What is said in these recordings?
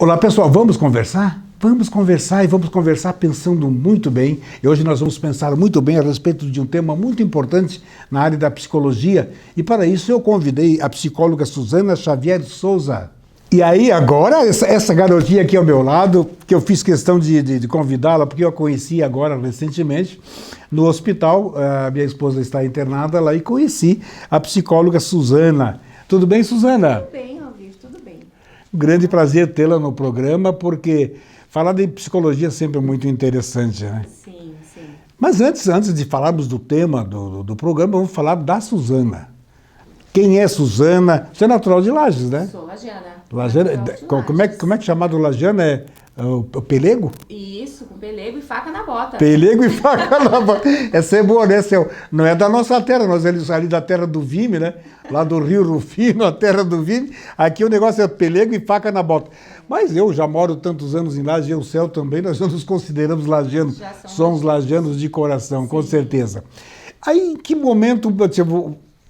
Olá pessoal, vamos conversar? Vamos conversar e vamos conversar pensando muito bem. E hoje nós vamos pensar muito bem a respeito de um tema muito importante na área da psicologia. E para isso eu convidei a psicóloga Suzana Xavier Souza. E aí agora, essa garotinha aqui ao meu lado, que eu fiz questão de convidá-la, porque eu a conheci agora recentemente no hospital, a minha esposa está internada lá e conheci a psicóloga Suzana. Tudo bem, Suzana? Tudo bem, Alvir, tudo bem. Grande prazer tê-la no programa, porque falar de psicologia sempre é muito interessante, né? Sim, sim. Mas antes de falarmos do tema do programa, vamos falar da Suzana. Quem é Suzana? Você é natural de Lages, né? Sou lagiana. Lagiana, como é que é chamado Lagiana? É o pelego? Isso, com pelego e faca na bota. Pelego e faca na bota. Essa é boa, né? Não é da nossa terra, nós somos ali da terra do Vime, né? Lá do Rio Rufino, a terra do Vime. Aqui o negócio é pelego e faca na bota. Mas eu já moro tantos anos em Lages, eu, o Céu também, nós já nos consideramos lagianos. Somos lagianos de coração, sim, com certeza. Aí, em que momento você...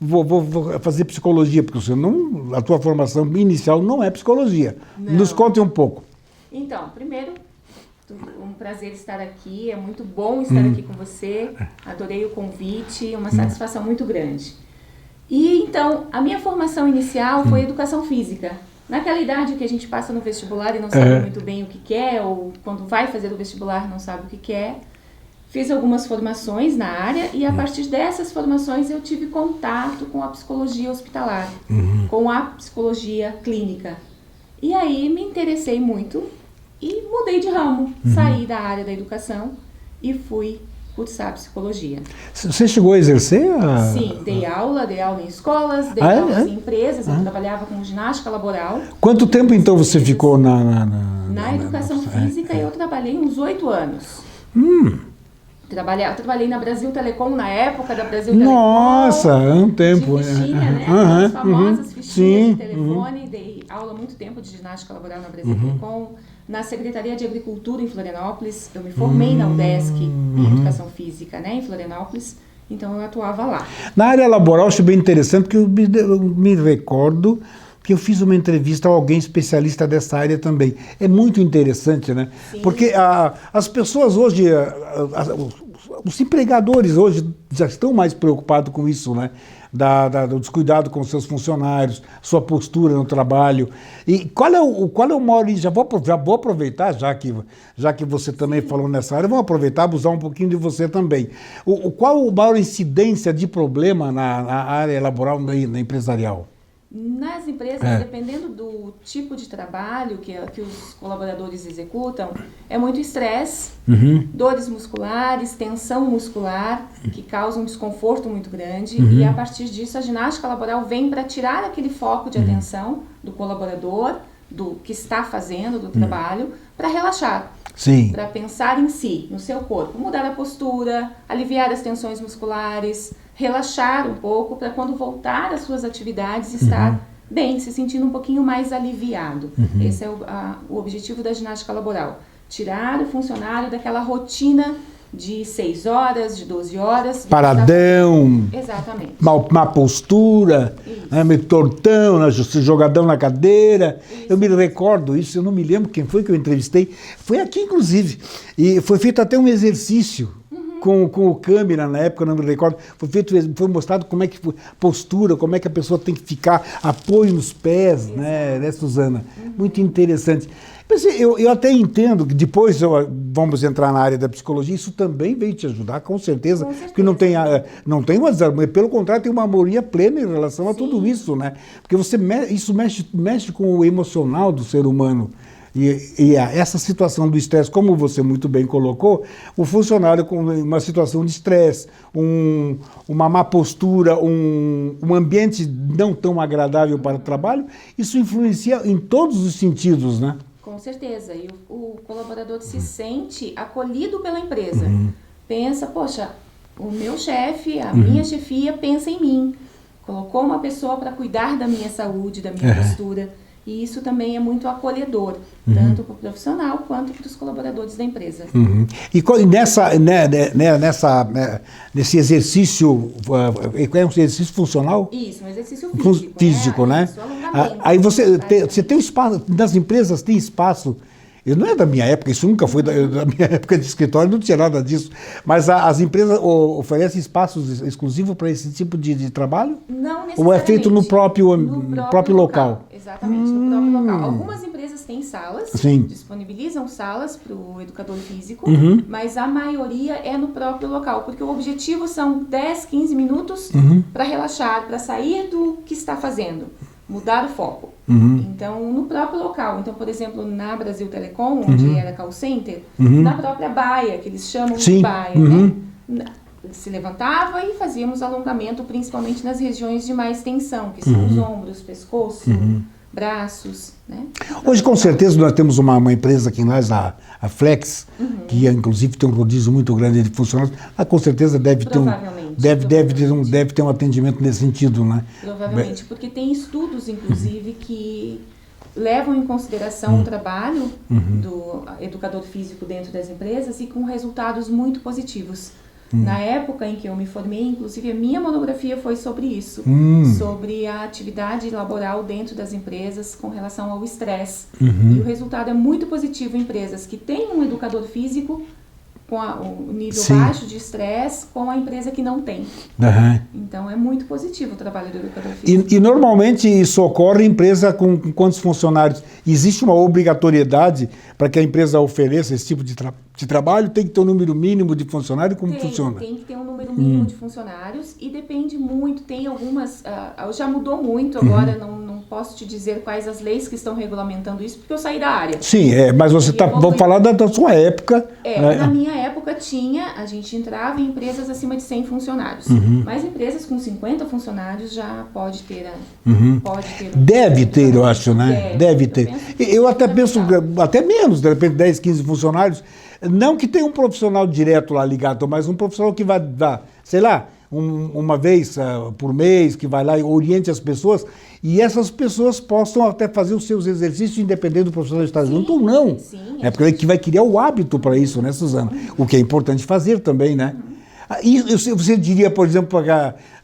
Vou fazer psicologia, porque você não, a tua formação inicial não é psicologia. Não. Nos conte um pouco. Então, primeiro, um prazer estar aqui, é muito bom estar aqui com você, adorei o convite, uma satisfação muito grande. E então, a minha formação inicial foi educação física. Naquela idade que a gente passa no vestibular e não sabe muito bem o que quer, ou quando vai fazer o vestibular não sabe o que quer. Fiz algumas formações na área e a partir dessas formações eu tive contato com a psicologia hospitalar, com a psicologia clínica. E aí me interessei muito e mudei de ramo, saí da área da educação e fui cursar psicologia. Você chegou a exercer? Sim, dei aula em escolas, dei aulas em empresas, eu trabalhava com ginástica laboral. Quanto tempo então você ficou na educação física? Eu trabalhei uns 8 anos. Eu trabalhei na Brasil Telecom, na época da Brasil Telecom. Nossa, é um tempo. De fichinha, né? As famosas fichinhas de telefone. Dei aula há muito tempo de ginástica laboral na Brasil Telecom. Na Secretaria de Agricultura em Florianópolis. Eu me formei na UDESC em Educação Física, né? Em Florianópolis. Então eu atuava lá. Na área laboral, acho bem interessante, porque eu me recordo que eu fiz uma entrevista a alguém especialista dessa área também. É muito interessante, né? Sim. Porque as pessoas hoje, os empregadores hoje já estão mais preocupados com isso, né? Do descuidado com seus funcionários, sua postura no trabalho. E qual é o maior... Já vou aproveitar, já que você também falou nessa área, vamos aproveitar, abusar um pouquinho de você também. Qual a maior incidência de problema na área laboral, na empresarial? Nas empresas, dependendo do tipo de trabalho que os colaboradores executam, é muito estresse, dores musculares, tensão muscular, que causam um desconforto muito grande. E a partir disso, a ginástica laboral vem para tirar aquele foco de atenção do colaborador, do que está fazendo, do trabalho, para relaxar. Para pensar em si, no seu corpo, mudar a postura, aliviar as tensões musculares, relaxar um pouco para quando voltar às suas atividades estar bem, se sentindo um pouquinho mais aliviado. Esse é o objetivo da ginástica laboral. Tirar o funcionário daquela rotina de 6 horas, de 12 horas. Paradão. Exatamente. Má postura, né, meio tortão, né, jogadão na cadeira. Isso. Eu me recordo isso, eu não me lembro quem foi que eu entrevistei. Foi aqui, inclusive. E foi feito até um exercício com o câmera na época, não me recordo. Foi mostrado como é que foi postura, como é que a pessoa tem que ficar, apoio nos pés, né, Suzana? Muito interessante. Eu até entendo que depois vamos entrar na área da psicologia, isso também veio te ajudar, com certeza. Porque não tem pelo contrário, tem uma harmonia plena em relação a tudo isso, né? Porque isso mexe com o emocional do ser humano. E essa situação do estresse, como você muito bem colocou, o funcionário com uma situação de estresse, uma má postura, um ambiente não tão agradável para o trabalho, isso influencia em todos os sentidos, né? Com certeza, e o colaborador se sente acolhido pela empresa. Pensa, poxa, o meu chefe, a minha chefia pensa em mim. Colocou uma pessoa para cuidar da minha saúde, da minha postura. E isso também é muito acolhedor, tanto para o profissional quanto para os colaboradores da empresa. E nesse exercício, é um exercício funcional? Isso, um exercício físico. Físico, né? Isso, alongamento. Aí você tem um espaço, nas empresas tem espaço. Não é da minha época, isso nunca foi da minha época de escritório, não tinha nada disso. Mas as empresas oferecem espaços exclusivos para esse tipo de trabalho? Não necessariamente. Ou é feito no próprio local? Exatamente, no próprio local. Algumas empresas têm salas, disponibilizam salas para o educador físico, mas a maioria é no próprio local, porque o objetivo são 10, 15 minutos para relaxar, para sair do que está fazendo. Mudar o foco. Então, no próprio local. Então, por exemplo, na Brasil Telecom, onde era call center, na própria baia, que eles chamam de baia, né? Se levantava e fazíamos alongamento, principalmente nas regiões de mais tensão, que são os ombros, pescoço, braços, né? Hoje, com certeza, nós temos uma empresa aqui em nós, a Flex, que inclusive tem um rodízio muito grande de funcionários. Com certeza deve ter um atendimento nesse sentido, né? Provavelmente, porque tem estudos, inclusive, que levam em consideração o trabalho do educador físico dentro das empresas e com resultados muito positivos. Na época em que eu me formei, inclusive a minha monografia foi sobre isso, sobre a atividade laboral dentro das empresas com relação ao estresse. E o resultado é muito positivo em empresas que têm um educador físico com o nível baixo de estresse, com a empresa que não tem. Então é muito positivo o trabalho do educador físico. E normalmente isso ocorre em empresa com quantos funcionários? Existe uma obrigatoriedade para que a empresa ofereça esse tipo de trabalho? Tem que ter um número mínimo de funcionários? Como funciona? Tem que ter um número mínimo de funcionários e depende muito, tem algumas, já mudou muito agora, não posso te dizer quais as leis que estão regulamentando isso, porque eu saí da área. Sim, mas você vamos falar da sua época. Na minha época a gente entrava em empresas acima de 100 funcionários, mas empresas com 50 funcionários já pode ter. Deve ter, eu acho, né? Deve ter. Eu até penso, até menos, de repente 10, 15 funcionários. Não que tenha um profissional direto lá ligado, mas um profissional que vai dar, sei lá, uma vez por mês, que vai lá e oriente as pessoas, e essas pessoas possam até fazer os seus exercícios independente do profissional estar junto ou não. É porque ele vai criar o hábito para isso, né, Suzana? O que é importante fazer também, né? E você diria, por exemplo,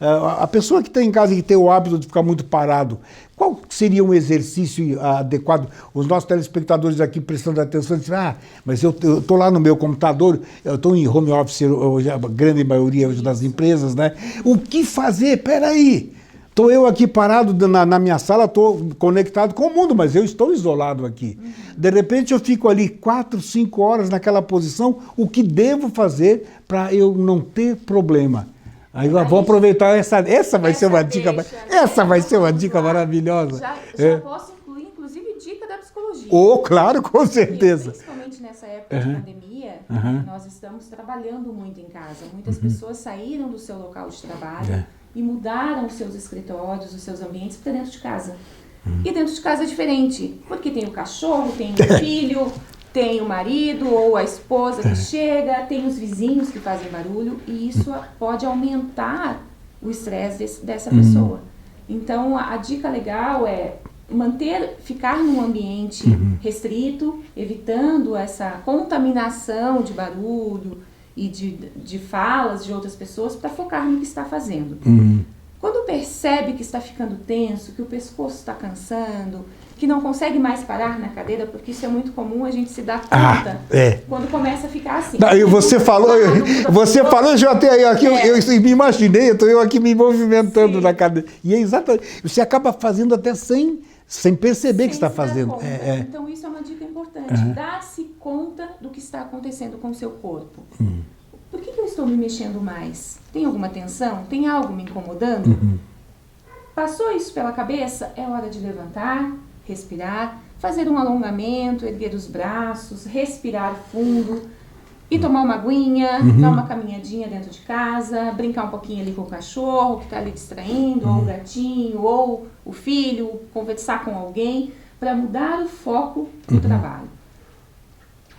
a pessoa que está em casa e que tem o hábito de ficar muito parado, qual seria um exercício adequado? Os nossos telespectadores aqui prestando atenção, dizem, mas eu estou lá no meu computador, eu estou em home office, hoje, a grande maioria hoje das empresas, né? O que fazer? Peraí! Estou eu aqui parado na minha sala, estou conectado com o mundo, mas eu estou isolado aqui. De repente eu fico ali 4, 5 horas naquela posição, o que devo fazer para eu não ter problema? Aí eu vou aproveitar essa vai ser uma dica, essa vai ser uma dica maravilhosa. Já posso incluir, inclusive, dica da psicologia. Claro, com certeza. Principalmente nessa época de pandemia, nós estamos trabalhando muito em casa. Muitas pessoas saíram do seu local de trabalho e mudaram os seus escritórios, os seus ambientes para dentro de casa. E dentro de casa é diferente, porque tem o cachorro, tem o filho, tem o marido ou a esposa que chega, tem os vizinhos que fazem barulho, e isso pode aumentar o estresse dessa pessoa. Então, a dica legal é ficar num ambiente restrito, evitando essa contaminação de barulho e de falas de outras pessoas para focar no que está fazendo. Quando percebe que está ficando tenso, que o pescoço está cansando, que não consegue mais parar na cadeira, porque isso é muito comum, a gente se dá conta quando começa a ficar assim. Você falou, eu até aqui, eu me imaginei, estou eu aqui me movimentando na cadeira. E é exatamente, você acaba fazendo até sem perceber que está fazendo. Então isso é uma dica importante, dar-se conta do que está acontecendo com o seu corpo. Por que eu estou me mexendo mais? Tem alguma tensão? Tem algo me incomodando? Passou isso pela cabeça? É hora de levantar, respirar, fazer um alongamento, erguer os braços, respirar fundo e tomar uma aguinha, dar uma caminhadinha dentro de casa, brincar um pouquinho ali com o cachorro que está ali distraindo, ou o gatinho, ou o filho, conversar com alguém, para mudar o foco do trabalho.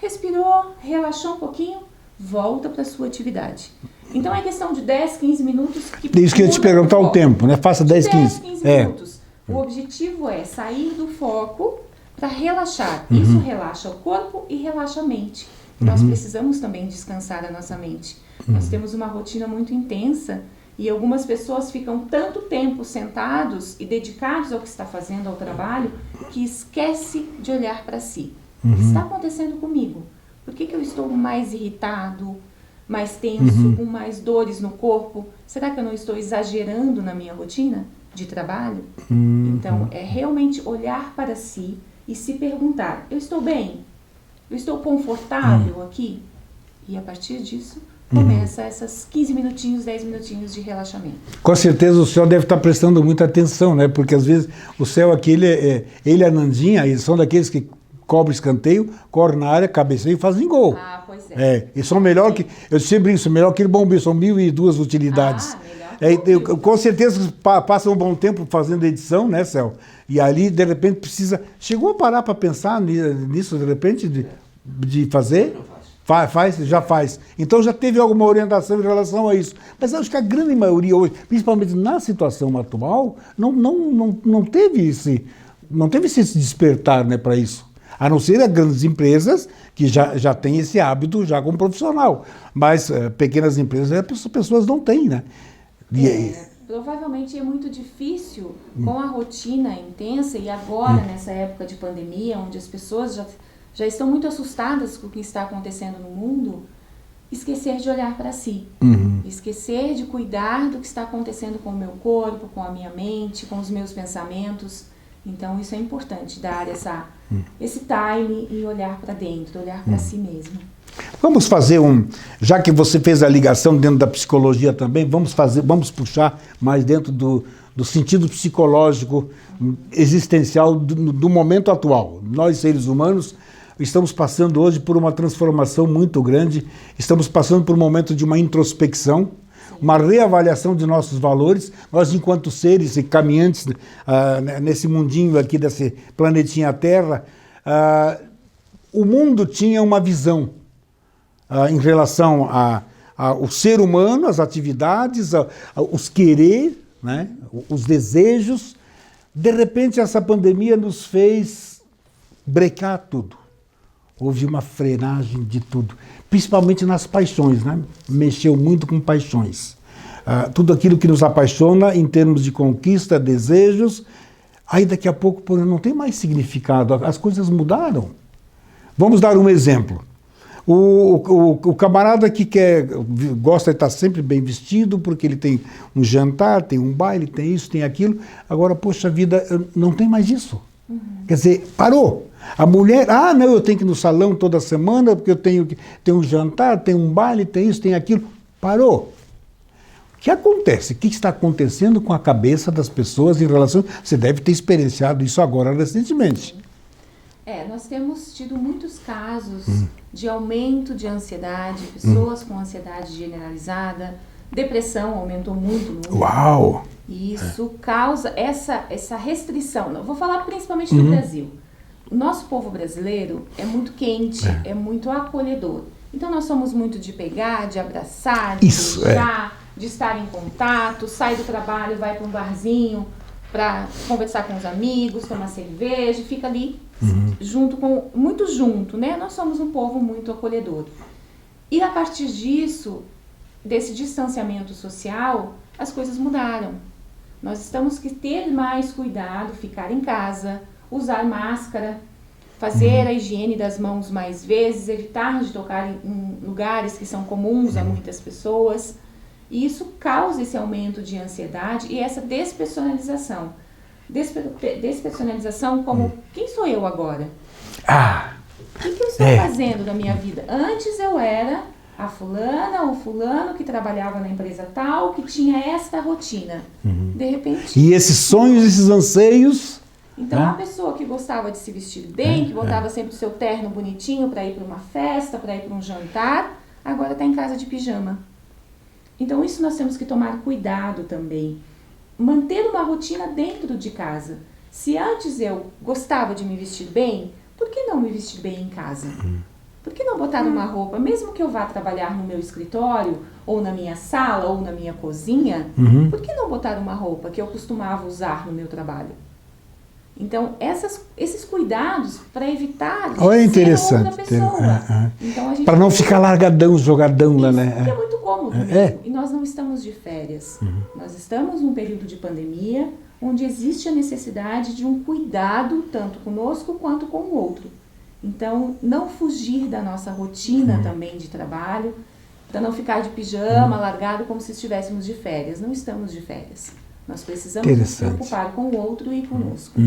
Respirou, relaxou um pouquinho, volta para a sua atividade. Então é questão de 10, 15 minutos. Isso que eu ia te perguntar o tempo, né? Faça 10, 15 minutos. O objetivo é sair do foco para relaxar. Isso relaxa o corpo e relaxa a mente. Nós precisamos também descansar a nossa mente. Nós temos uma rotina muito intensa e algumas pessoas ficam tanto tempo sentados e dedicados ao que está fazendo, ao trabalho, que esquece de olhar para si. O que está acontecendo comigo? Por que eu estou mais irritado, mais tenso, com mais dores no corpo? Será que eu não estou exagerando na minha rotina de trabalho? Então, é realmente olhar para si e se perguntar, eu estou bem? Eu estou confortável aqui? E a partir disso, começa essas 15 minutinhos, 10 minutinhos de relaxamento. Com certeza o senhor deve estar prestando muita atenção, né? Porque às vezes o céu aqui, ele e a Nandinha, eles são daqueles que cobrem escanteio, correm na área, cabeceiam e fazem gol. Ah, pois é. E são melhor que, eu sempre digo, melhor que bombeiro, são 1.002 utilidades. Com certeza passa um bom tempo fazendo edição, né, Céu? E ali, de repente, chegou a parar para pensar nisso, de repente, de fazer? Já faz. Então já teve alguma orientação em relação a isso. Mas acho que a grande maioria hoje, principalmente na situação atual, não teve esse despertar, né, para isso. A não ser as grandes empresas que já têm esse hábito já como profissional. Mas pequenas empresas, as pessoas não têm, né? Provavelmente é muito difícil com a rotina intensa e agora nessa época de pandemia, onde as pessoas já estão muito assustadas com o que está acontecendo no mundo, esquecer de olhar para si, esquecer de cuidar do que está acontecendo com o meu corpo, com a minha mente, com os meus pensamentos. Então isso é importante, dar esse time e olhar para dentro, olhar para si mesmo. Vamos fazer já que você fez a ligação dentro da psicologia também, vamos puxar mais dentro do sentido psicológico existencial do momento atual. Nós, seres humanos, estamos passando hoje por uma transformação muito grande, estamos passando por um momento de uma introspecção, uma reavaliação de nossos valores. Nós, enquanto seres e caminhantes nesse mundinho aqui, desse planetinha Terra, o mundo tinha uma visão em relação ao ser humano, as atividades, os querer, né, os desejos. De repente, essa pandemia nos fez brecar tudo. Houve uma frenagem de tudo, principalmente nas paixões, né? Mexeu muito com paixões. Tudo aquilo que nos apaixona em termos de conquista, desejos, aí daqui a pouco não tem mais significado, as coisas mudaram. Vamos dar um exemplo. O camarada que gosta de estar sempre bem vestido, porque ele tem um jantar, tem um baile, tem isso, tem aquilo. Agora, poxa vida, não tem mais isso. Quer dizer, parou. A mulher, não, eu tenho que ir no salão toda semana, porque eu tenho um jantar, tem um baile, tem isso, tem aquilo. Parou. O que acontece? O que está acontecendo com a cabeça das pessoas em relação... Você deve ter experienciado isso agora recentemente. Nós temos tido muitos casos de aumento de ansiedade, pessoas com ansiedade generalizada, depressão aumentou muito no mundo. Uau! E isso causa essa restrição. Eu vou falar principalmente do Brasil. O nosso povo brasileiro é muito quente, é muito acolhedor. Então nós somos muito de pegar, de abraçar, de beijar, de estar em contato, sai do trabalho, vai para um barzinho para conversar com os amigos, tomar cerveja, fica ali muito junto, né? Nós somos um povo muito acolhedor. E a partir disso, desse distanciamento social, as coisas mudaram. Nós temos que ter mais cuidado, ficar em casa, usar máscara, fazer a higiene das mãos mais vezes, evitar de tocar em lugares que são comuns a muitas pessoas. E isso causa esse aumento de ansiedade e essa despersonalização. Despersonalização como, quem sou eu agora? O que eu estou fazendo na minha vida? Antes eu era a fulana ou fulano que trabalhava na empresa tal, que tinha esta rotina. De repente... E esses sonhos, esses anseios... Então, a pessoa que gostava de se vestir bem, que botava sempre o seu terno bonitinho para ir para uma festa, para ir para um jantar, agora está em casa de pijama. Então, isso nós temos que tomar cuidado também. Manter uma rotina dentro de casa. Se antes eu gostava de me vestir bem, por que não me vestir bem em casa? Por que não botar uma roupa, mesmo que eu vá trabalhar no meu escritório, ou na minha sala, ou na minha cozinha, por que não botar uma roupa que eu costumava usar no meu trabalho? Então, esses cuidados para evitar de Olha, ser interessante. outra pessoa. Então, para não ficar largadão, jogadão lá, né? Que é muito cômodo mesmo. E nós não estamos de férias. Nós estamos num período de pandemia, onde existe a necessidade de um cuidado, tanto conosco quanto com o outro. Então, não fugir da nossa rotina também de trabalho, para não ficar de pijama, largado, como se estivéssemos de férias. Não estamos de férias. Nós precisamos nos preocupar com o outro e conosco.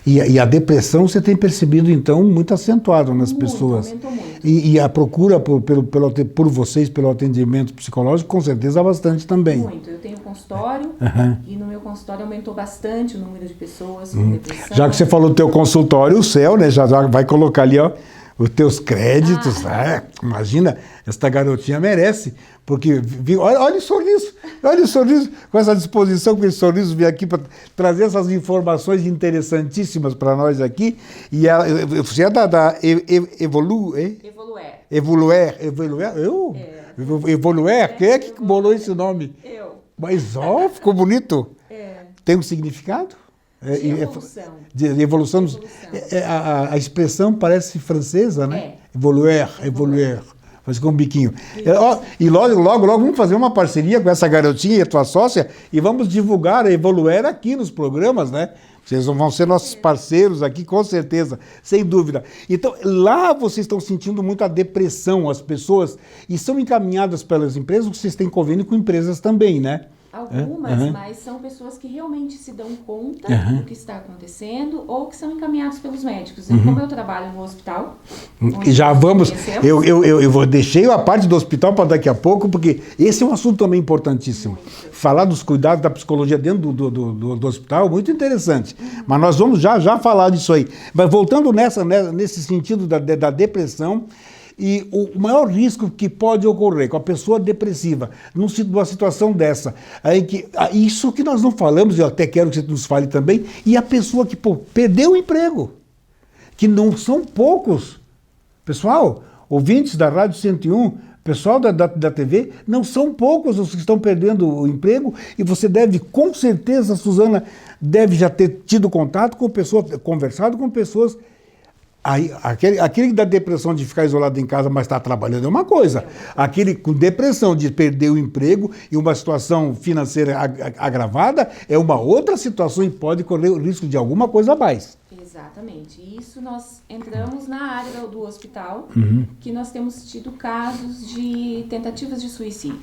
E a depressão você tem percebido, então, muito acentuado nas pessoas. Aumentou muito. E a procura por vocês, pelo atendimento psicológico, com certeza bastante também. Muito. Eu tenho consultório e no meu consultório aumentou bastante o número de pessoas com depressão. Já que você falou do teu consultório, o céu, né, já vai colocar ali, ó, os teus créditos. Imagina, esta garotinha merece. Porque, olha o sorriso, com essa disposição, com esse sorriso, vir aqui para trazer essas informações interessantíssimas para nós aqui. E você é da Evoluer? Evoluer? Quem é que bolou esse nome? Eu. Mas, ó, ficou bonito. Tem um significado? De evolução. De evolução. A expressão parece francesa, né? Evoluer. Faz com um biquinho. E logo vamos fazer uma parceria com essa garotinha e a tua sócia e vamos divulgar a Evoluer aqui nos programas, né? Vocês vão ser nossos parceiros aqui, com certeza, sem dúvida. Então, lá vocês estão sentindo muito a depressão, as pessoas, e são encaminhadas pelas empresas, vocês têm convênio com empresas também, né? Algumas, mas são pessoas que realmente se dão conta do que está acontecendo ou que são encaminhados pelos médicos. Como eu trabalho no hospital... E já vamos... Eu deixei a parte do hospital para daqui a pouco, porque esse é um assunto também importantíssimo. Falar dos cuidados da psicologia dentro do hospital, muito interessante. Mas nós vamos já falar disso aí. Mas voltando nesse sentido da depressão... E o maior risco que pode ocorrer com a pessoa depressiva, numa situação dessa, isso que nós não falamos, eu até quero que você nos fale também, e a pessoa que perdeu o emprego, que não são poucos. Pessoal, ouvintes da Rádio 101, pessoal da TV, não são poucos os que estão perdendo o emprego, e você deve, com certeza, Suzana, deve já ter tido contato com pessoas, conversado com pessoas. Aquele da depressão de ficar isolado em casa, mas está trabalhando é uma coisa. Aquele com depressão de perder o emprego e uma situação financeira agravada é uma outra situação e pode correr o risco de alguma coisa a mais. Exatamente. Isso nós entramos na área do hospital, que nós temos tido casos de tentativas de suicídio.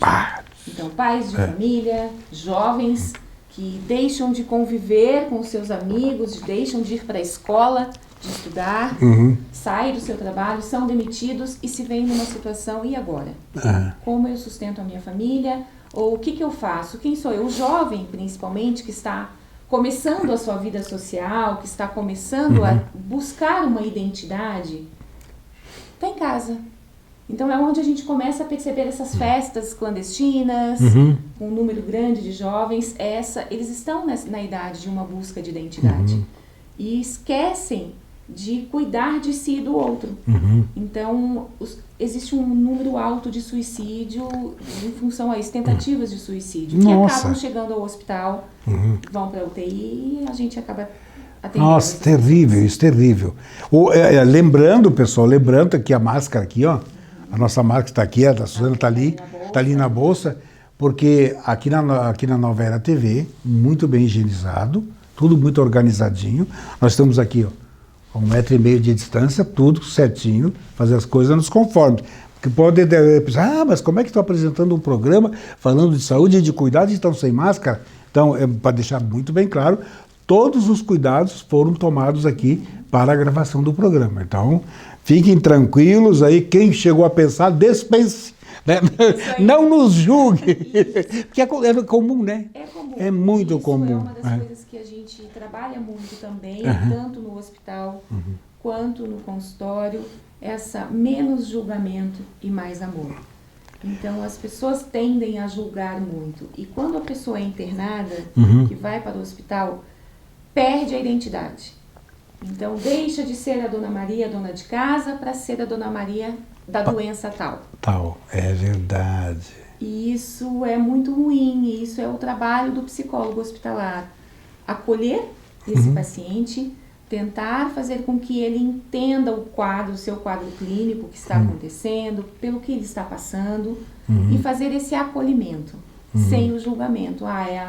Então, pais de família, jovens que deixam de conviver com os seus amigos, deixam de ir para a escola, de estudar, saem do seu trabalho, são demitidos e se veem numa situação, e agora? Como eu sustento a minha família? Ou o que eu faço? Quem sou eu? O jovem, principalmente, que está começando a sua vida social, que está começando a buscar uma identidade, está em casa. Então é onde a gente começa a perceber essas festas clandestinas, com um número grande de jovens. Eles estão na idade de uma busca de identidade. E esquecem de cuidar de si e do outro. Então, existe um número alto de suicídio em função a isso, tentativas de suicídio, que acabam chegando ao hospital, vão para a UTI e a gente acaba atendendo. Nossa, terrível, isso, terrível. Lembrando, pessoal, que a máscara aqui, ó, a nossa máscara está aqui, a da Suzana está ali na bolsa, porque aqui na Nova Era TV, muito bem higienizado, tudo muito organizadinho. Nós estamos aqui, ó, a 1,5 metro de distância, tudo certinho, fazer as coisas nos conformes. Porque pode pensar, mas como é que estou apresentando um programa falando de saúde e de cuidados e estão sem máscara? Então, para deixar muito bem claro, todos os cuidados foram tomados aqui para a gravação do programa. Então, fiquem tranquilos aí, quem chegou a pensar, dispense. Né? Não nos julgue, porque é comum, né? É comum. É muito comum. É uma das coisas que a gente trabalha muito também, tanto no hospital quanto no consultório, essa menos julgamento e mais amor. Então, as pessoas tendem a julgar muito. E quando a pessoa é internada, que vai para o hospital, perde a identidade. Então, deixa de ser a Dona Maria, dona de casa, para ser a Dona Maria da doença tal. É verdade. E isso é muito ruim, e isso é o trabalho do psicólogo hospitalar. Acolher esse paciente, tentar fazer com que ele entenda o seu quadro clínico, o que está acontecendo, pelo que ele está passando, e fazer esse acolhimento, sem o julgamento. É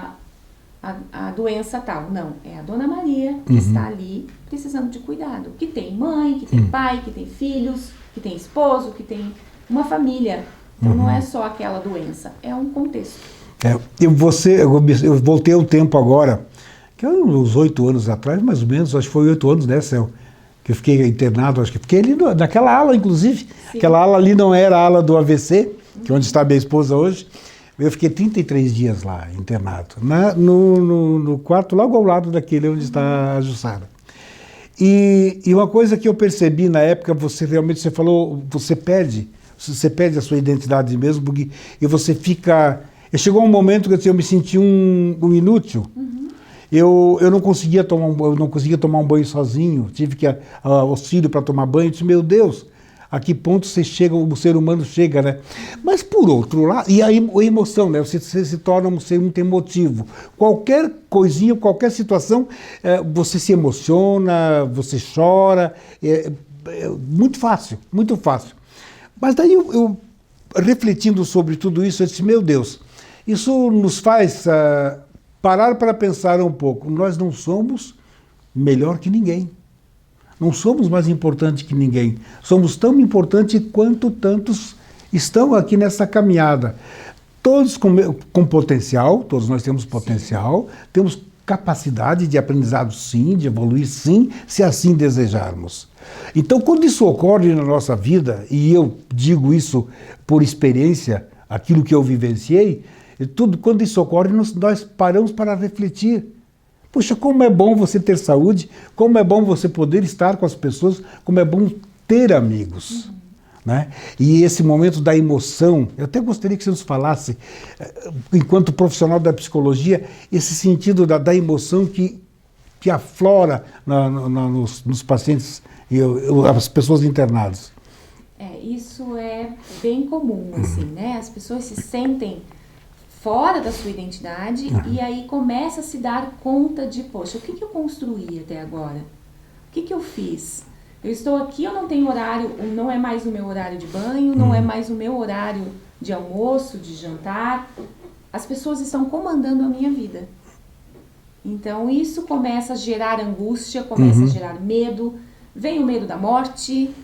a doença tal. Não, é a Dona Maria que está ali precisando de cuidado. Que tem mãe, que tem pai, que tem filhos, que tem esposo, que tem uma família. Então não é só aquela doença, é um contexto. Eu voltei ao tempo agora, que uns 8 anos atrás, mais ou menos, acho que foi 8 anos, né, Céu? Que eu fiquei internado, acho que fiquei ali naquela ala, inclusive. Sim. Aquela ala ali não era a ala do AVC, que é onde está minha esposa hoje. Eu fiquei 33 dias lá, internado, no quarto logo ao lado daquele onde está a Jussara. E uma coisa que eu percebi na época, você falou, você perde a sua identidade mesmo, porque e você fica... Chegou um momento que eu me senti um inútil. Eu não conseguia tomar um banho sozinho, tive que auxílio para tomar banho. Eu disse, meu Deus, a que ponto o ser humano chega, né? Mas por outro lado, e a emoção, né? Você se torna um ser muito emotivo. Qualquer coisinha, qualquer situação, você se emociona, você chora, muito fácil, muito fácil. Mas daí eu refletindo sobre tudo isso, eu disse, meu Deus, isso nos faz parar para pensar um pouco. Nós não somos melhor que ninguém. Não somos mais importantes que ninguém. Somos tão importantes quanto tantos estão aqui nessa caminhada. Todos com potencial, todos nós temos potencial, temos capacidade de aprendizado sim, de evoluir sim, se assim desejarmos. Então, quando isso ocorre na nossa vida, e eu digo isso por experiência, aquilo que eu vivenciei, quando isso ocorre, nós paramos para refletir. Puxa, como é bom você ter saúde, como é bom você poder estar com as pessoas, como é bom ter amigos. Né? E esse momento da emoção, eu até gostaria que você nos falasse, enquanto profissional da psicologia, esse sentido da emoção que aflora nos pacientes e as pessoas internadas. Isso é bem comum, assim, né? As pessoas se sentem fora da sua identidade e aí começa a se dar conta de, poxa, o que eu construí até agora? O que eu fiz? Eu estou aqui, eu não tenho horário, não é mais o meu horário de banho, não é mais o meu horário de almoço, de jantar. As pessoas estão comandando a minha vida. Então isso começa a gerar angústia, começa a gerar medo. Vem o medo da morte,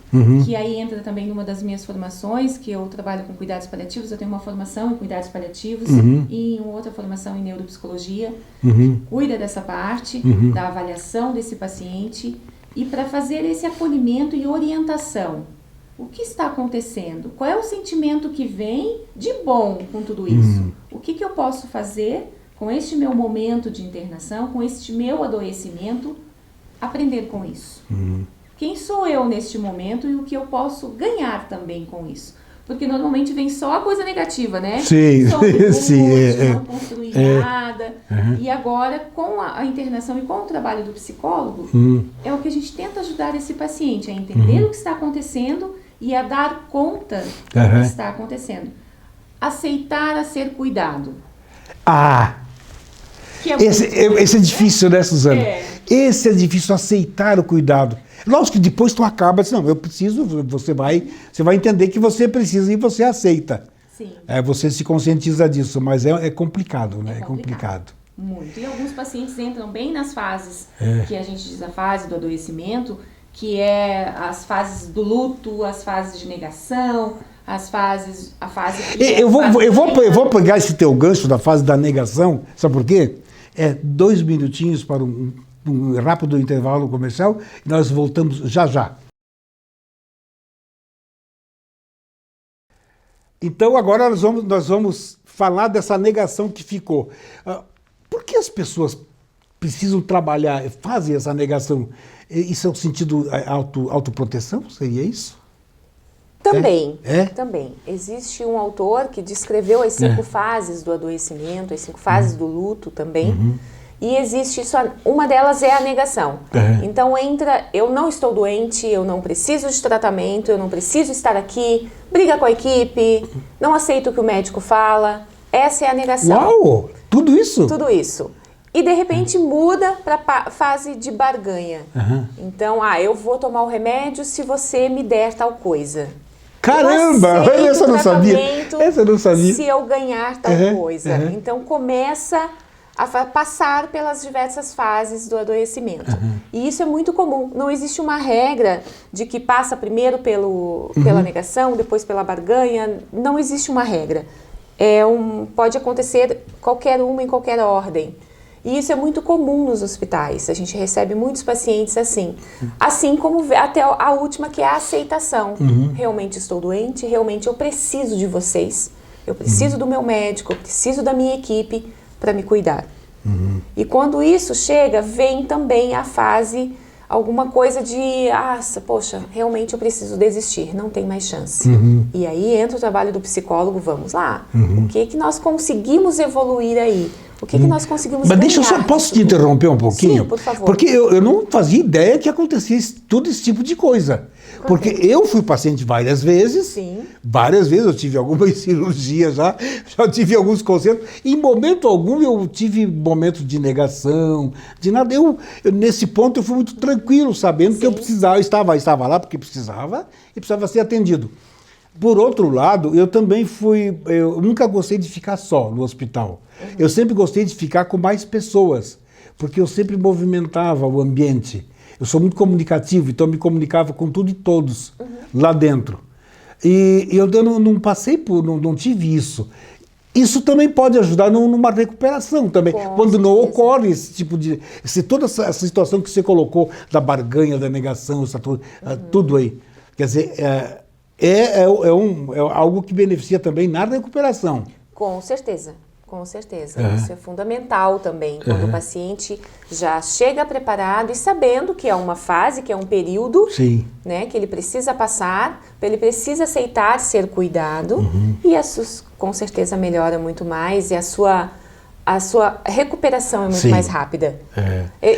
que aí entra também numa das minhas formações, que eu trabalho com cuidados paliativos. Eu tenho uma formação em cuidados paliativos e uma outra formação em neuropsicologia, que cuida dessa parte, da avaliação desse paciente, e para fazer esse acolhimento e orientação. O que está acontecendo? Qual é o sentimento que vem de bom com tudo isso? O que eu posso fazer com este meu momento de internação, com este meu adoecimento, aprender com isso? Quem sou eu neste momento e o que eu posso ganhar também com isso? Porque normalmente vem só a coisa negativa, né? Sim, sou inútil, sim, não construí nada. E agora, com a internação e com o trabalho do psicólogo, é o que a gente tenta ajudar esse paciente a entender o que está acontecendo e a dar conta do que está acontecendo. Aceitar a ser cuidado. Esse é difícil, né, Suzana? Esse é difícil, aceitar o cuidado. Lógico que depois tu acaba, não, eu preciso, você vai entender que você precisa e você aceita. Sim. Você se conscientiza disso, mas é complicado, né? É complicado. Muito. E alguns pacientes entram bem nas fases que a gente diz a fase do adoecimento, que é as fases do luto, as fases de negação, a fase que eu vou pegar esse teu gancho da fase da negação, sabe por quê? 2 minutinhos para um rápido intervalo comercial e nós voltamos já já. Então agora nós vamos falar dessa negação que ficou. Por que as pessoas precisam trabalhar, fazem essa negação? Isso é o sentido autoproteção? Seria isso? Também, também. Existe um autor que descreveu as 5 fases do adoecimento, as 5 fases do luto também. E existe isso, uma delas é a negação. Então entra, eu não estou doente, eu não preciso de tratamento, eu não preciso estar aqui, briga com a equipe, não aceito o que o médico fala. Essa é a negação. Uau! Tudo isso? Tudo isso. E de repente muda para a fase de barganha. Então, eu vou tomar o remédio se você me der tal coisa. Caramba! Essa eu não sabia. Essa eu não sabia. Se eu ganhar tal coisa. Então começa a passar pelas diversas fases do adoecimento. E isso é muito comum. Não existe uma regra de que passa primeiro pela negação, depois pela barganha. Não existe uma regra. Pode acontecer qualquer uma em qualquer ordem. E isso é muito comum nos hospitais. A gente recebe muitos pacientes assim. Assim como até a última, que é a aceitação. Realmente estou doente, realmente eu preciso de vocês. Eu preciso do meu médico, eu preciso da minha equipe para me cuidar. E quando isso chega, vem também a fase, alguma coisa de, poxa, realmente eu preciso desistir, não tem mais chance. E aí entra o trabalho do psicólogo, vamos lá. O que nós conseguimos evoluir aí? O que nós conseguimos ganhar? Mas deixa eu só, posso te interromper um pouquinho? Sim, por favor. Porque eu não fazia ideia que acontecia todo esse tipo de coisa. Porque eu fui paciente várias vezes. Sim. Várias vezes, eu tive algumas cirurgias já tive alguns conselhos. Em momento algum eu tive momentos de negação, de nada. Nesse ponto eu fui muito tranquilo, sabendo que eu precisava, estava lá porque precisava e precisava ser atendido. Por outro lado, eu também eu nunca gostei de ficar só no hospital. Eu sempre gostei de ficar com mais pessoas, porque eu sempre movimentava o ambiente. Eu sou muito comunicativo, então eu me comunicava com tudo e todos lá dentro. E eu não passei não tive isso. Isso também pode ajudar numa recuperação também, quando não ocorre esse tipo de... toda essa situação que você colocou da barganha, da negação, tudo aí. Quer dizer, é algo que beneficia também na recuperação. Com certeza. Com certeza, isso é fundamental também, quando o paciente já chega preparado e sabendo que é uma fase, que é um período, né, que ele precisa passar, ele precisa aceitar ser cuidado, e isso com certeza melhora muito mais, e a sua recuperação é muito mais rápida.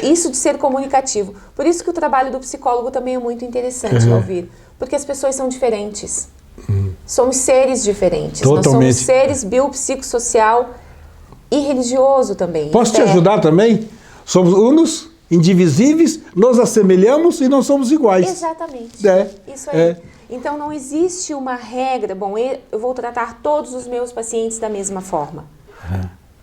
Isso de ser comunicativo. Por isso que o trabalho do psicólogo também é muito interessante, Alvir, porque as pessoas são diferentes. Somos seres diferentes. Totalmente. Nós somos seres biopsicossocial e religioso também. Posso te ajudar também? Somos unos, indivisíveis, nos assemelhamos e não somos iguais. Exatamente. Isso aí. Então não existe uma regra, eu vou tratar todos os meus pacientes da mesma forma.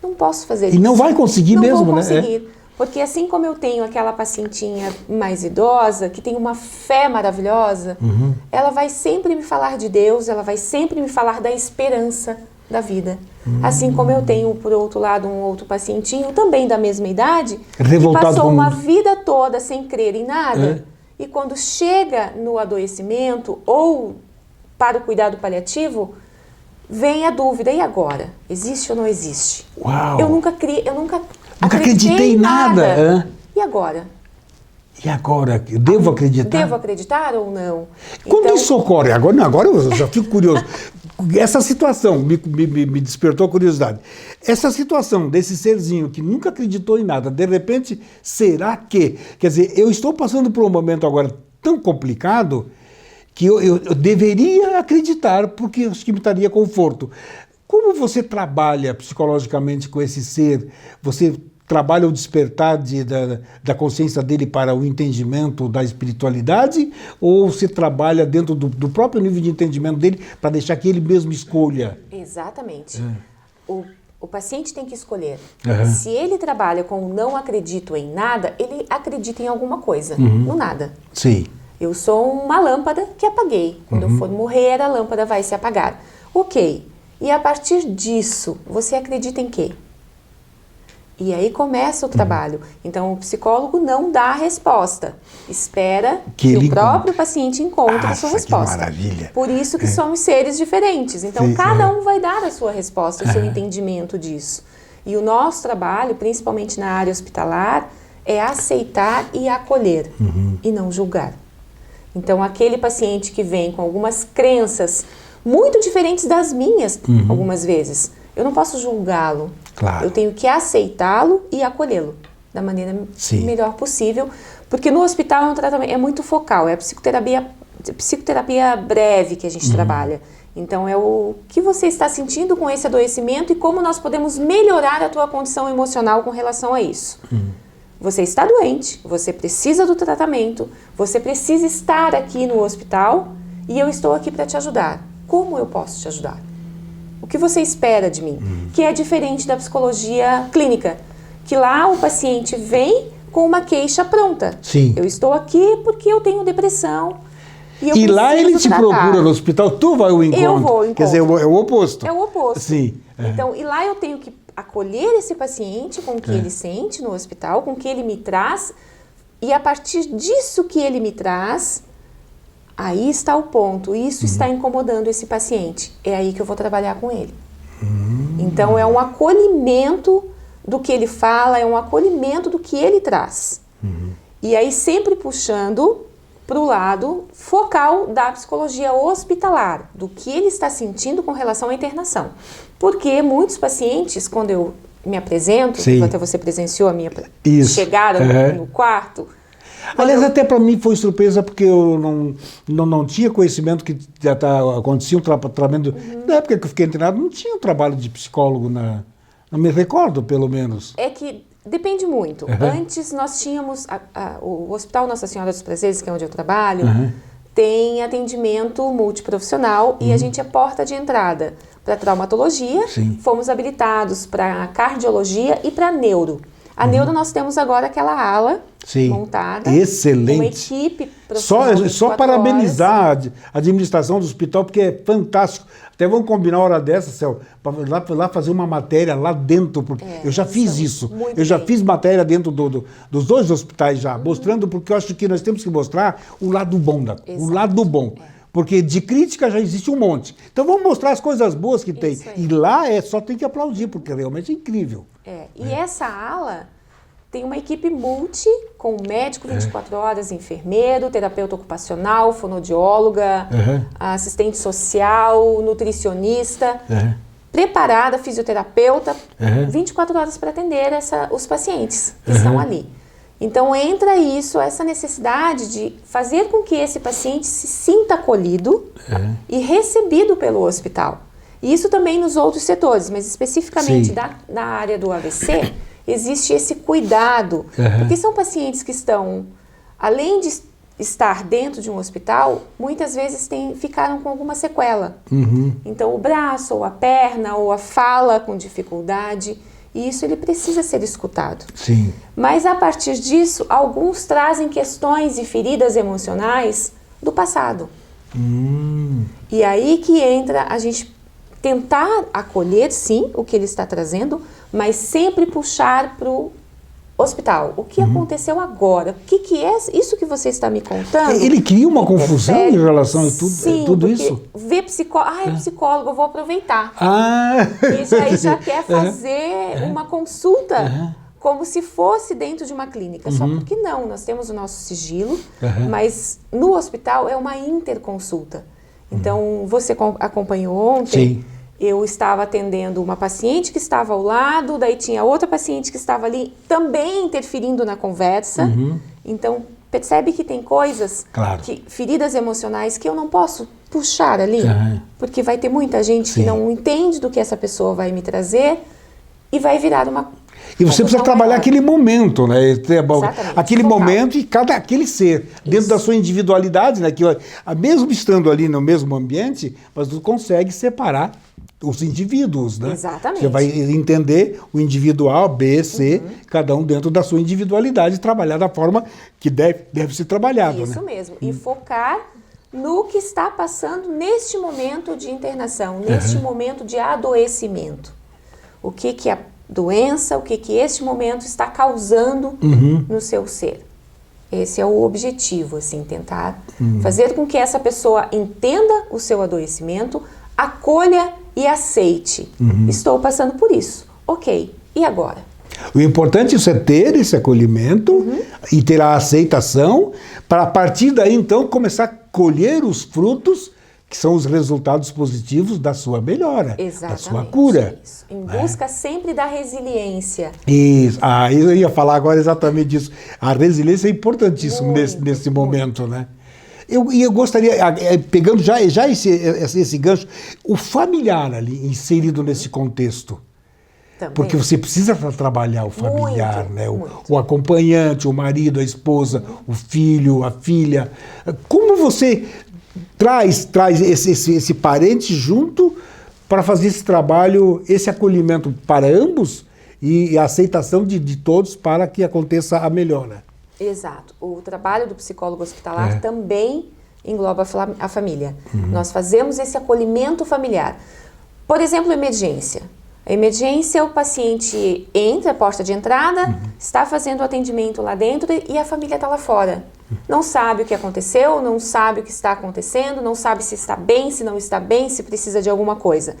Não posso fazer isso. E não vai conseguir mesmo, né? Não vou né? conseguir. Porque assim como eu tenho aquela pacientinha mais idosa, que tem uma fé maravilhosa, ela vai sempre me falar de Deus, ela vai sempre me falar da esperança da vida. Assim como eu tenho, por outro lado, um outro pacientinho, também da mesma idade, que passou uma vida toda sem crer em nada, e quando chega no adoecimento ou para o cuidado paliativo, vem a dúvida, e agora? Existe ou não existe? Uau. Eu nunca acreditei em nada. E agora? E agora? Eu devo acreditar? Devo acreditar ou não? Quando isso ocorre? Agora eu já fico curioso. Essa situação me despertou a curiosidade. Essa situação desse serzinho que nunca acreditou em nada, de repente, será que... Quer dizer, eu estou passando por um momento agora tão complicado que eu deveria acreditar, porque acho que me daria conforto. Como você trabalha psicologicamente com esse ser? Você trabalha o despertar da consciência dele para o entendimento da espiritualidade? Ou você trabalha dentro do próprio nível de entendimento dele para deixar que ele mesmo escolha? Exatamente. O paciente tem que escolher. Se ele trabalha com o não acredito em nada, ele acredita em alguma coisa, no nada. Sim. Eu sou uma lâmpada que apaguei. Quando eu for morrer, a lâmpada vai se apagar. Ok. E a partir disso, você acredita em quê? E aí começa o trabalho. Então, o psicólogo não dá a resposta. Espera que o próprio paciente encontre a sua resposta. Que maravilha. Por isso que somos seres diferentes. Então, cada um vai dar a sua resposta, o seu entendimento disso. E o nosso trabalho, principalmente na área hospitalar, é aceitar e acolher, e não julgar. Então, aquele paciente que vem com algumas crenças muito diferentes das minhas, algumas vezes, eu não posso julgá-lo. Claro. Eu tenho que aceitá-lo e acolhê-lo da maneira melhor possível, porque no hospital é um tratamento muito focal, é a psicoterapia psicoterapia breve que a gente trabalha. Então, é o que você está sentindo com esse adoecimento e como nós podemos melhorar a tua condição emocional com relação a isso. Você está doente, você precisa do tratamento, você precisa estar aqui no hospital e eu estou aqui para te ajudar. Como eu posso te ajudar? O que você espera de mim? Que é diferente da psicologia clínica, que lá o paciente vem com uma queixa pronta. Sim. Eu estou aqui porque eu tenho depressão. E lá ele te procura no hospital, tu vai ao encontro. Eu vou ao encontro. Quer dizer, é o oposto. É o oposto. Sim. Então, e lá eu tenho que acolher esse paciente com o que ele sente no hospital, com o que ele me traz, e a partir disso que ele me traz, aí está o ponto, isso está incomodando esse paciente. É aí que eu vou trabalhar com ele. Então, é um acolhimento do que ele fala, é um acolhimento do que ele traz. E aí sempre puxando para o lado focal da psicologia hospitalar, do que ele está sentindo com relação à internação. Porque muitos pacientes, quando eu me apresento, até você presenciou a minha chegada no quarto. Aliás, até para mim foi surpresa, porque eu não tinha conhecimento que já acontecia um tratamento. Na época que eu fiquei internado, não tinha um trabalho de psicólogo, não me recordo, pelo menos. É que depende muito. Antes nós tínhamos, o Hospital Nossa Senhora dos Prazeres, que é onde eu trabalho, tem atendimento multiprofissional e a gente é porta de entrada para traumatologia, fomos habilitados para cardiologia e para neuro. A neuro nós temos agora aquela ala montada. Excelente. Uma equipe profissional. Só parabenizar a administração do hospital, porque é fantástico. Até vamos combinar uma hora dessa, Céu, para lá fazer uma matéria lá dentro, porque eu já fiz isso. Eu já fiz matéria dentro dos dois hospitais já, mostrando, porque eu acho que nós temos que mostrar o lado bom o lado bom. Porque de crítica já existe um monte. Então vamos mostrar as coisas boas que tem. E lá só tem que aplaudir, porque realmente é incrível. E essa ala tem uma equipe multi, com médico 24 horas, enfermeiro, terapeuta ocupacional, fonoaudióloga, assistente social, nutricionista, preparada, fisioterapeuta, 24 horas para atender os pacientes que estão ali. Então entra essa necessidade de fazer com que esse paciente se sinta acolhido e recebido pelo hospital. E isso também nos outros setores, mas especificamente na área do AVC, existe esse cuidado, porque são pacientes que estão, além de estar dentro de um hospital, muitas vezes ficaram com alguma sequela. Então o braço, ou a perna, ou a fala com dificuldade, e isso ele precisa ser escutado. Mas a partir disso, alguns trazem questões e feridas emocionais do passado. E aí que entra a gente tentar acolher, sim, o que ele está trazendo, mas sempre puxar para o hospital. O que aconteceu agora? O que é isso que você está me contando? Ele cria uma confusão em relação a tudo isso? Vê psicólogo, é psicólogo, eu vou aproveitar. E aí já quer fazer uma consulta como se fosse dentro de uma clínica. Só porque não, nós temos o nosso sigilo, mas no hospital é uma interconsulta. Então, você acompanhou ontem, eu estava atendendo uma paciente que estava ao lado, daí tinha outra paciente que estava ali também interferindo na conversa. Então, percebe que tem coisas, feridas emocionais que eu não posso puxar ali, porque vai ter muita gente que não entende do que essa pessoa vai me trazer e vai virar uma... E você precisa trabalhar aquele momento, né? Aquele momento e aquele ser, dentro da sua individualidade, né? Que, mesmo estando ali no mesmo ambiente, mas você consegue separar os indivíduos, né? Exatamente. Você vai entender o individual, B, C, cada um dentro da sua individualidade e trabalhar da forma que deve ser trabalhado. Isso né? mesmo. E focar no que está passando neste momento de internação, neste momento de adoecimento. O que é a doença, o que este momento está causando no seu ser. Esse é o objetivo, assim, tentar fazer com que essa pessoa entenda o seu adoecimento, acolha e aceite. Estou passando por isso. Ok, e agora? O importante é ter esse acolhimento e ter a aceitação para, a partir daí, então, começar a colher os frutos que são os resultados positivos da sua melhora, da sua cura. Isso. Em busca sempre da resiliência. Isso. Eu ia falar agora exatamente disso. A resiliência é importantíssima nesse momento, né? Eu gostaria, pegando já esse gancho, o familiar ali inserido nesse contexto. Também. Porque você precisa trabalhar o familiar, muito, né? O acompanhante, o marido, a esposa, o filho, a filha. Como você traz esse parente junto para fazer esse trabalho, esse acolhimento para ambos e a aceitação de todos para que aconteça a melhora? Exato. O trabalho do psicólogo hospitalar também engloba a família. Nós fazemos esse acolhimento familiar. Por exemplo, emergência. A emergência, o paciente entra, a porta de entrada, está fazendo o atendimento lá dentro e a família está lá fora. Não sabe o que aconteceu, não sabe o que está acontecendo, não sabe se está bem, se não está bem, se precisa de alguma coisa.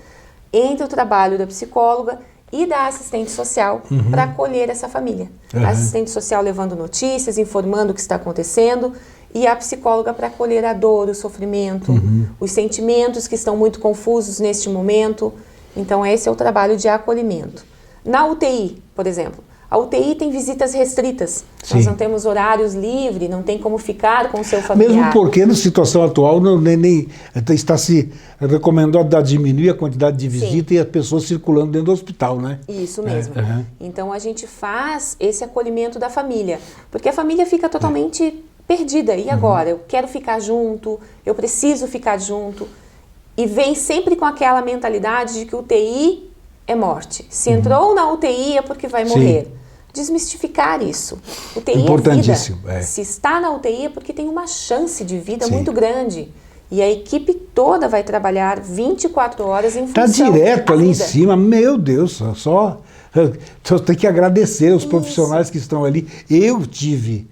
Entra o trabalho da psicóloga e da assistente social para acolher essa família. A assistente social levando notícias, informando o que está acontecendo, e a psicóloga para acolher a dor, o sofrimento, os sentimentos que estão muito confusos neste momento. Então, esse é o trabalho de acolhimento. Na UTI, por exemplo, a UTI tem visitas restritas. Sim. Nós não temos horários livres, não tem como ficar com o seu familiar. Mesmo porque, na situação atual, nem está se recomendando diminuir a quantidade de visita e as pessoas circulando dentro do hospital, né? Isso mesmo. Então, a gente faz esse acolhimento da família, porque a família fica totalmente perdida. E agora? Eu quero ficar junto, eu preciso ficar junto. E vem sempre com aquela mentalidade de que UTI é morte. Se entrou na UTI é porque vai morrer. Desmistificar isso. UTI importantíssimo, é vida. Se está na UTI é porque tem uma chance de vida muito grande. E a equipe toda vai trabalhar 24 horas em função Está direto ali em cima, meu Deus, só tem que agradecer os profissionais que estão ali. Eu tive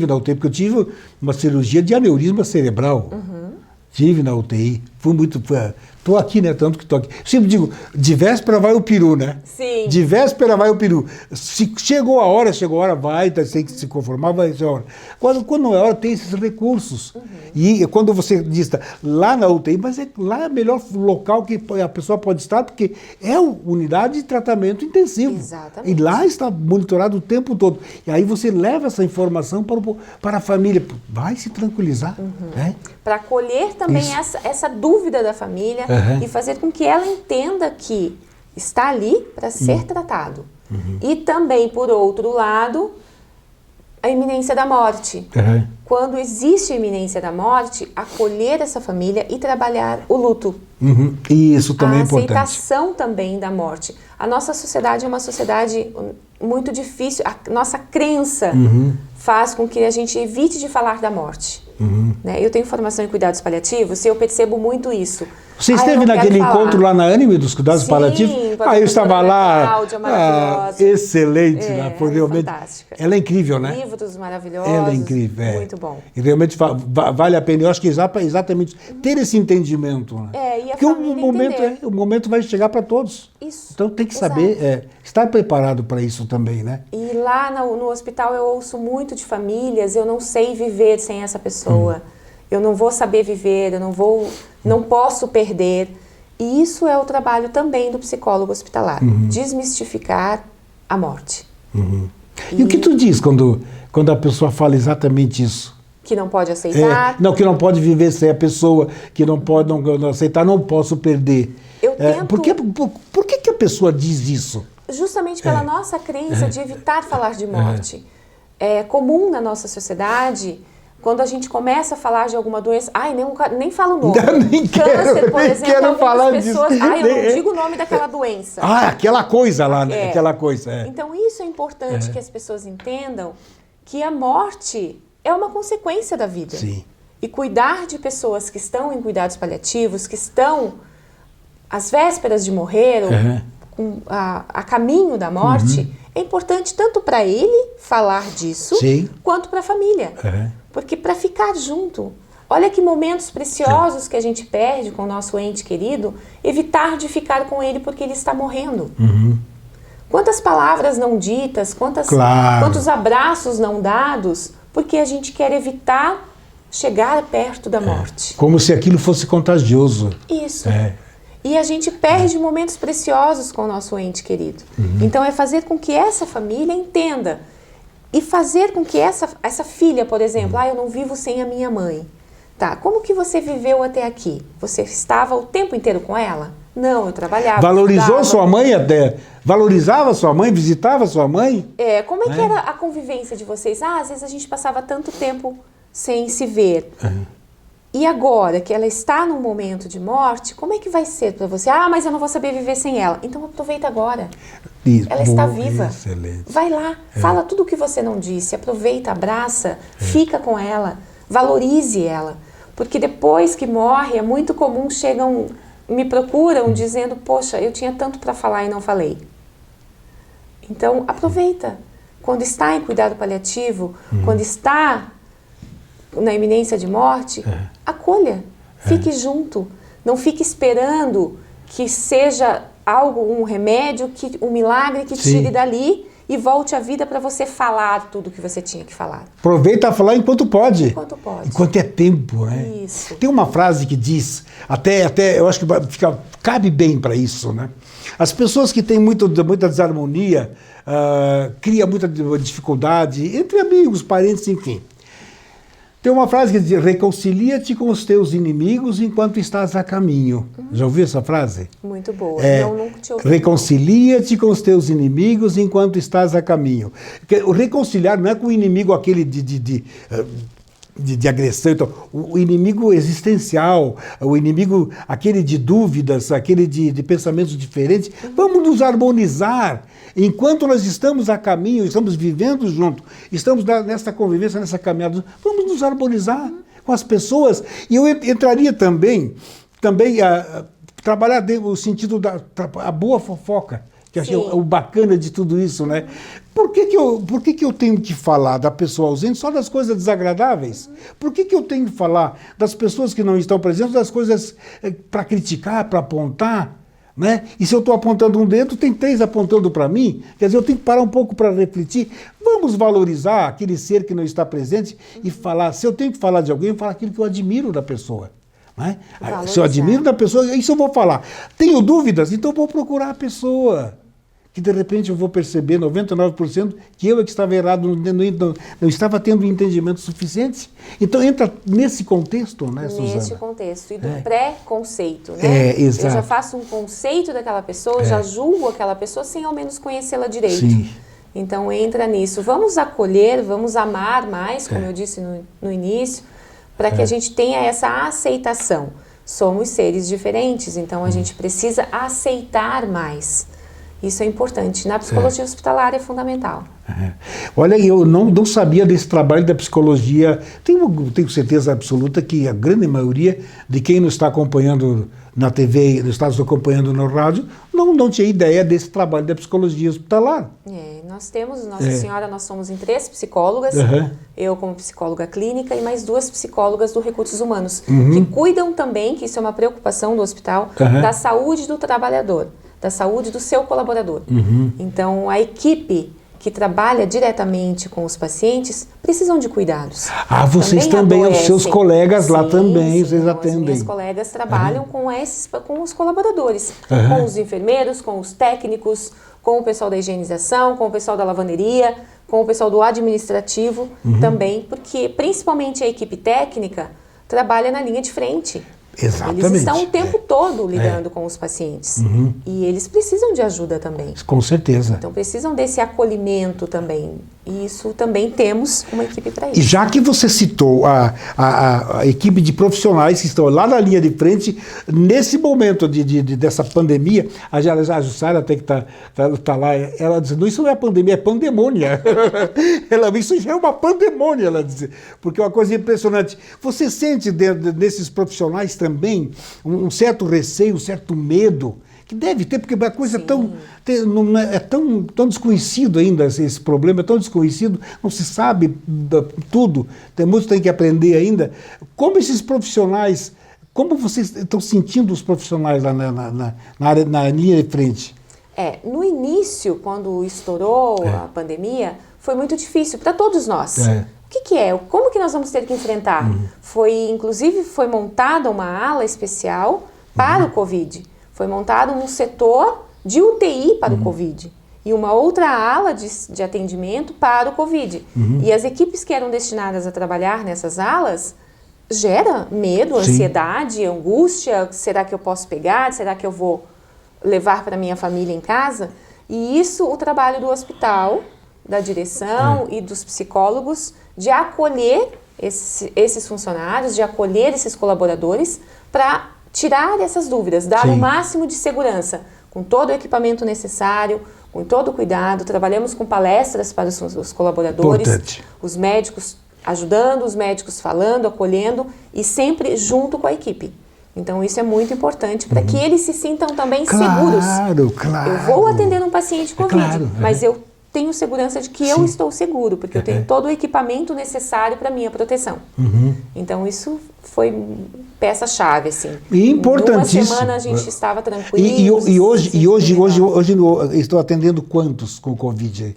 na UTI, porque eu tive uma cirurgia de aneurisma cerebral. Tive na UTI, estou aqui, né? Tanto que estou aqui. Sempre digo, de véspera vai o peru, né? Sim. De véspera vai o peru. Se chegou a hora, vai, tem que se conformar, vai ser a hora. Quando não é hora, tem esses recursos. E quando você diz, lá na UTI, mas lá é o melhor local que a pessoa pode estar, porque é unidade de tratamento intensivo. Exatamente. E lá está monitorado o tempo todo. E aí você leva essa informação para a família. Vai se tranquilizar. Né? Para acolher também essa dúvida da família e fazer com que ela entenda que está ali para ser tratado. E também, por outro lado, a iminência da morte. Quando existe a iminência da morte, acolher essa família e trabalhar o luto. E isso também é importante. A aceitação também da morte. A nossa sociedade é uma sociedade muito difícil. A nossa crença faz com que a gente evite de falar da morte. Né? Eu tenho formação em cuidados paliativos e eu percebo muito isso. Você esteve naquele encontro lá na Anime dos cuidados paliativos? Eu estava lá. Cláudia, maravilhosa. Excelente. Foi realmente fantástica. Ela é incrível, né? Livros maravilhosos. Ela é incrível. Muito bom. E realmente vale a pena. Eu acho que exatamente ter esse entendimento. Né? E a porque família o momento vai chegar para todos. Isso. Então tem que saber, estar preparado para isso também, né? E lá no hospital eu ouço muito de famílias, eu não sei viver sem essa pessoa. Eu não vou saber viver, não posso perder. E isso é o trabalho também do psicólogo hospitalar. Desmistificar a morte. E o que tu diz quando a pessoa fala exatamente isso? Que não pode aceitar. Que não pode viver sem a pessoa, que não pode não aceitar, não posso perder. Eu tento... Por que a pessoa diz isso? Justamente pela nossa crença de evitar falar de morte. É comum na nossa sociedade... Quando a gente começa a falar de alguma doença, nem falo o nome. Nem Câncer, por exemplo, quero falar pessoas, disso. Eu não digo o nome daquela doença. Aquela coisa lá, né? Aquela coisa. Então, isso é importante que as pessoas entendam que a morte é uma consequência da vida. Sim. E cuidar de pessoas que estão em cuidados paliativos, que estão às vésperas de morrer, ou a caminho da morte, é importante tanto para ele falar disso, quanto para a família. Porque para ficar junto, olha que momentos preciosos que a gente perde com o nosso ente querido, evitar de ficar com ele porque ele está morrendo. Quantas palavras não ditas, quantos abraços não dados, porque a gente quer evitar chegar perto da morte. Como se aquilo fosse contagioso. Isso. E a gente perde momentos preciosos com o nosso ente querido. Então é fazer com que essa família entenda. E fazer com que essa filha, por exemplo, eu não vivo sem a minha mãe. Tá, como que você viveu até aqui? Você estava o tempo inteiro com ela? Não, eu trabalhava. Valorizou estudava. sua mãe até? Valorizava sua mãe? Visitava sua mãe? Como é que era a convivência de vocês? Às vezes a gente passava tanto tempo sem se ver. E agora que ela está num momento de morte, como é que vai ser para você? Mas eu não vou saber viver sem ela. Então aproveita agora. Isso, ela está viva. Excelente. Vai lá, fala tudo o que você não disse, aproveita, abraça, fica com ela, valorize ela. Porque depois que morre, é muito comum, me procuram dizendo, poxa, eu tinha tanto para falar e não falei. Então aproveita. Quando está em cuidado paliativo, quando está na iminência de morte, acolha, fique junto, não fique esperando que seja um remédio, um milagre que tire dali e volte à vida para você falar tudo que você tinha que falar. Aproveita a falar enquanto pode. Enquanto pode. Enquanto é tempo, né? Isso. Tem uma frase que diz, até eu acho que cabe bem para isso, né? As pessoas que têm muita desarmonia, cria muita dificuldade entre amigos, parentes, enfim. Tem uma frase que diz, reconcilia-te com os teus inimigos enquanto estás a caminho. Já ouviu essa frase? Muito boa. Não, nunca te ouvi. Reconcilia-te com os teus inimigos enquanto estás a caminho. O reconciliar não é com o inimigo aquele de agressão, então, o inimigo existencial, o inimigo aquele de dúvidas, aquele de pensamentos diferentes. Vamos nos harmonizar. Enquanto nós estamos a caminho, estamos vivendo junto, estamos nessa convivência, nessa caminhada, vamos nos harmonizar com as pessoas. E eu entraria também a trabalhar o sentido a boa fofoca, que eu achei o bacana de tudo isso, né? Por que eu tenho que falar da pessoa ausente só das coisas desagradáveis? Por que eu tenho que falar das pessoas que não estão presentes, das coisas para criticar, para apontar? Né? E se eu estou apontando um dedo, tem 3 apontando para mim, quer dizer, eu tenho que parar um pouco para refletir. Vamos valorizar aquele ser que não está presente e falar, se eu tenho que falar de alguém, eu falo aquilo que eu admiro da pessoa. Né? Se eu admiro da pessoa, isso eu vou falar. Tenho dúvidas, então eu vou procurar a pessoa. Que de repente eu vou perceber 99% que eu é que estava errado, não estava tendo um entendimento suficiente. Então entra nesse contexto, né, Suzana? Nesse contexto, e do pré-conceito, né? Exato. Eu já faço um conceito daquela pessoa, já julgo aquela pessoa sem ao menos conhecê-la direito. Sim. Então entra nisso. Vamos acolher, vamos amar mais, como eu disse no início, para que a gente tenha essa aceitação. Somos seres diferentes, então a gente precisa aceitar mais. Isso é importante. Na psicologia hospitalar é fundamental. Olha, eu não sabia desse trabalho da psicologia. Tenho certeza absoluta que a grande maioria de quem nos está acompanhando na TV, nos está nos acompanhando no rádio, não tinha ideia desse trabalho da psicologia hospitalar. Nós temos, Nossa Senhora, nós somos em 3 psicólogas, eu como psicóloga clínica e mais 2 psicólogas do Recursos Humanos, que cuidam também, que isso é uma preocupação do hospital, da saúde do trabalhador, da saúde do seu colaborador. Então, a equipe que trabalha diretamente com os pacientes precisam de cuidados. Vocês também os seus colegas lá também, vocês atendem. As minhas colegas trabalham com os colaboradores, com os enfermeiros, com os técnicos, com o pessoal da higienização, com o pessoal da lavanderia, com o pessoal do administrativo também, porque principalmente a equipe técnica trabalha na linha de frente. Exatamente. Eles estão o tempo todo lidando com os pacientes. E eles precisam de ajuda também. Com certeza. Então precisam desse acolhimento também. E isso também temos uma equipe para isso. E já que você citou a equipe de profissionais que estão lá na linha de frente, nesse momento dessa pandemia, a Jussara até que tá lá, ela diz, não, isso não é pandemia, é pandemônia. Isso já é uma pandemônia, ela diz. Porque é uma coisa impressionante. Você sente nesses profissionais também um certo receio, um certo medo, que deve ter, porque a coisa é tão desconhecido ainda, esse problema é tão desconhecido, não se sabe tudo, muitos têm que aprender ainda. Como esses profissionais, como vocês estão sentindo os profissionais lá na linha de frente? No início, quando estourou a pandemia, foi muito difícil para todos nós. O que é? Como que nós vamos ter que enfrentar? Inclusive, foi montada uma ala especial para o Covid. Foi montado um setor de UTI para o Covid e uma outra ala de atendimento para o Covid. E as equipes que eram destinadas a trabalhar nessas alas gera medo, ansiedade, angústia. Será que eu posso pegar? Será que eu vou levar para minha família em casa? E isso, o trabalho do hospital, da direção e dos psicólogos, de acolher esses funcionários, de acolher esses colaboradores para tirar essas dúvidas, dar o máximo de segurança, com todo o equipamento necessário, com todo o cuidado. Trabalhamos com palestras para os colaboradores, os médicos ajudando, os médicos falando, acolhendo e sempre junto com a equipe. Então isso é muito importante para que eles se sintam também seguros. Claro. Eu vou atender um paciente COVID, mas eu tenho segurança de que eu estou seguro, porque eu tenho todo o equipamento necessário para minha proteção. Então isso foi peça-chave, assim. E importantíssimo. Uma semana a gente estava tranquilo. E hoje estou atendendo quantos com Covid?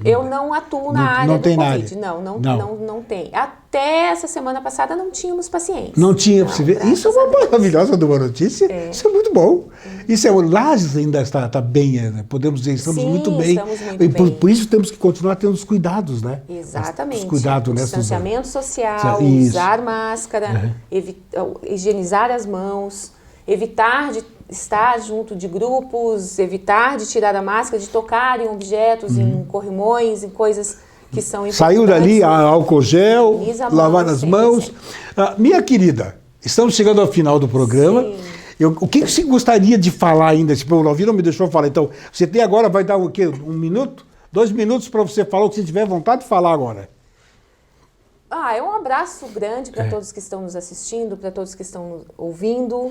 Eu não atuo na área do Covid. Não tem. Até essa semana passada não tínhamos pacientes. Não tinha, você vê. Isso é uma maravilhosa de uma notícia. Isso é muito bom. Isso é, o Lages ainda está bem, né? Podemos dizer, estamos muito bem. Estamos muito bem. Por isso temos que continuar tendo os cuidados, né? Exatamente. Os cuidados, né, distanciamento social, usar máscara, higienizar as mãos, evitar de estar junto de grupos, evitar de tirar a máscara, de tocar em objetos, em corrimões, em coisas que são importantes. Saiu dali, álcool gel, lavar as mãos. Minha querida, estamos chegando ao final do programa. O que você gostaria de falar ainda? Tipo, o Lavi não me deixou falar. Então, você tem agora, vai dar o quê? 1 minuto? 2 minutos para você falar o que você tiver vontade de falar agora. É um abraço grande para todos que estão nos assistindo, para todos que estão nos ouvindo.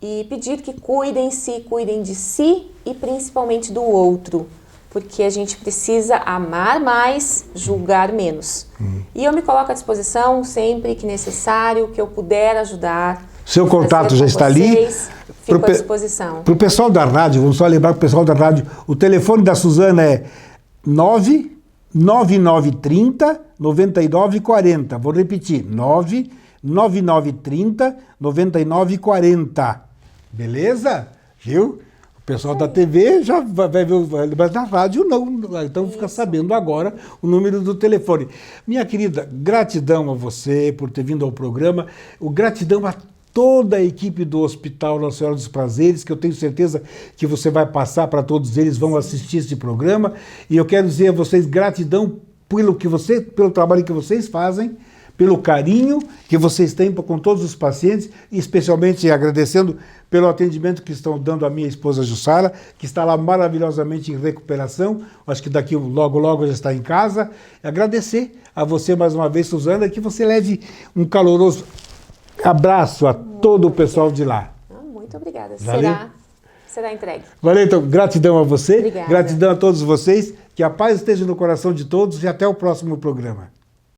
E pedir que cuidem de si e principalmente do outro, porque a gente precisa amar mais, julgar menos. E eu me coloco à disposição sempre que necessário, que eu puder ajudar. Seu contato já está ali. Fico à disposição. Para o pessoal da rádio, vamos só lembrar para o pessoal da rádio, o telefone da Suzana é 99930 9940. Vou repetir, 99930 9940. Beleza? Viu? O pessoal da TV já vai ver, mas na rádio não. Então fica sabendo agora o número do telefone. Minha querida, gratidão a você por ter vindo ao programa. Gratidão a toda a equipe do Hospital Nossa Senhora dos Prazeres, que eu tenho certeza que você vai passar para todos eles, vão assistir esse programa. E eu quero dizer a vocês gratidão pelo trabalho que vocês fazem, pelo carinho que vocês têm com todos os pacientes, e especialmente agradecendo pelo atendimento que estão dando à minha esposa Jussara, que está lá maravilhosamente em recuperação, acho que daqui logo já está em casa. Agradecer a você mais uma vez, Suzana, que você leve um caloroso abraço a todo o pessoal de lá. Muito obrigada. Valeu? Será entregue. Valeu, então, gratidão a você, Obrigada. Gratidão a todos vocês, que a paz esteja no coração de todos e até o próximo programa.